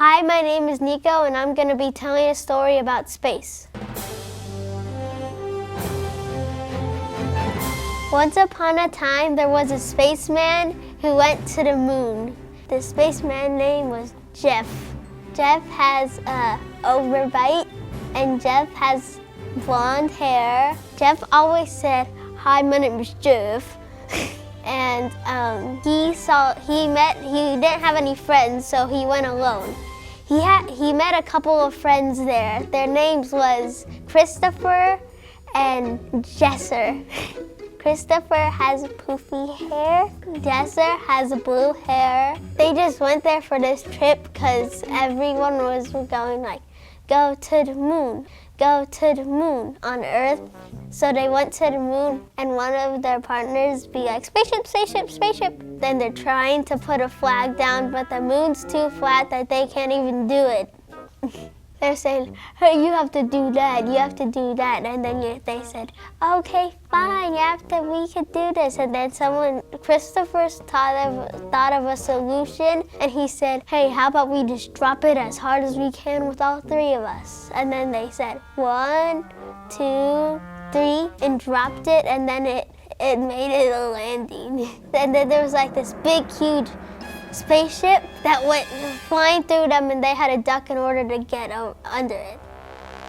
Hi, my name is Nico, and I'm going to be telling a story about space. Once upon a time, there was a spaceman who went to the moon. The spaceman's name was Jeff. Jeff has a overbite, and Jeff has blonde hair. Jeff always said, "Hi, my name is Jeff." And he didn't have any friends, so he went alone. He met a couple of friends there. Their names was Christopher and Jesser. Christopher has poofy hair. Jesser has blue hair. They just went there for this trip because everyone was going like, go to the moon, go to the moon on Earth. So they went to the moon, and one of their partners be like, spaceship, spaceship, spaceship. Then they're trying to put a flag down, but the moon's too flat that they can't even do it. They're saying, hey, you have to do that, you have to do that. And then they said, okay, fine, we could do this. And then Christopher thought of a solution, and he said, hey, how about we just drop it as hard as we can with all three of us? And then they said, 1, 2, 3, and dropped it, and then it made it a landing. And then there was like this big, huge spaceship that went flying through them, and they had to duck in order to get under it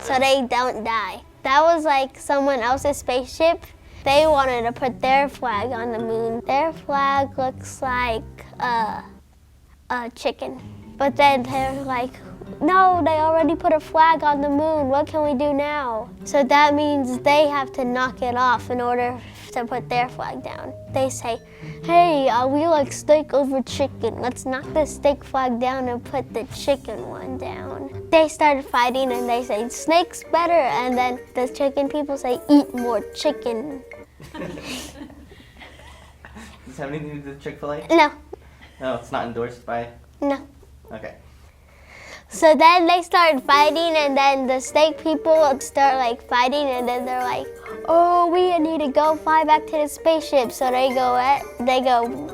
so they don't die. That was like someone else's spaceship. They wanted to put their flag on the moon. Their flag looks like a chicken. But then they're like, no, they already put a flag on the moon. What can we do now? So that means they have to knock it off in order to put their flag down. They say, hey, we like steak over chicken. Let's knock the steak flag down and put the chicken one does They started fighting, and they say, snake's better. And then the chicken people say, eat more chicken. Does this have anything to do with Chick-fil-A? No. No, it's not endorsed by? No. Okay. So then they started fighting, and then the steak people start like fighting, and then they're like, oh, we need to go fly back to the spaceship. So they go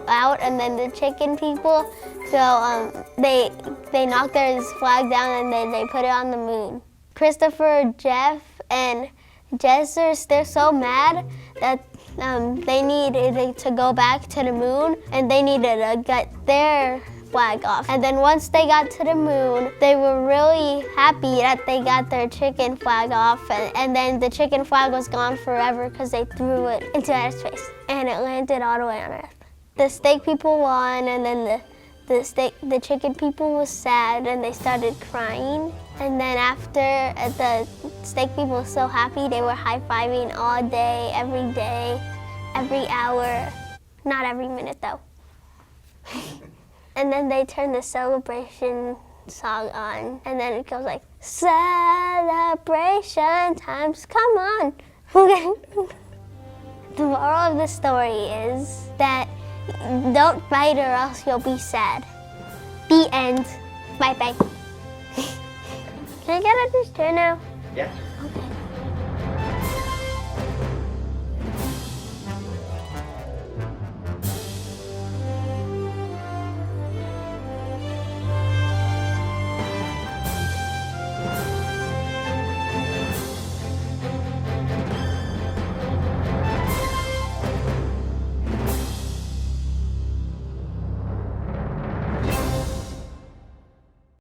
out, and then the chicken people go, they knock their flag down, and then they put it on the moon. Christopher, Jeff, and Jesser, they're so mad that they needed to go back to the moon, and they needed to get their flag off. And then once they got to the moon, they were really happy that they got their chicken flag off, and then the chicken flag was gone forever because they threw it into outer space, and it landed all the way on Earth. The steak people won, and then the chicken people was sad, and they started crying. And then after, the steak people were so happy, they were high-fiving all day, every hour. Not every minute, though. And then they turned the celebration song on, and then it goes like, celebration times, come on. The moral of the story is that don't fight or else you'll be sad. The end. Bye-bye. Can I get out of this chair now? Yeah. Okay.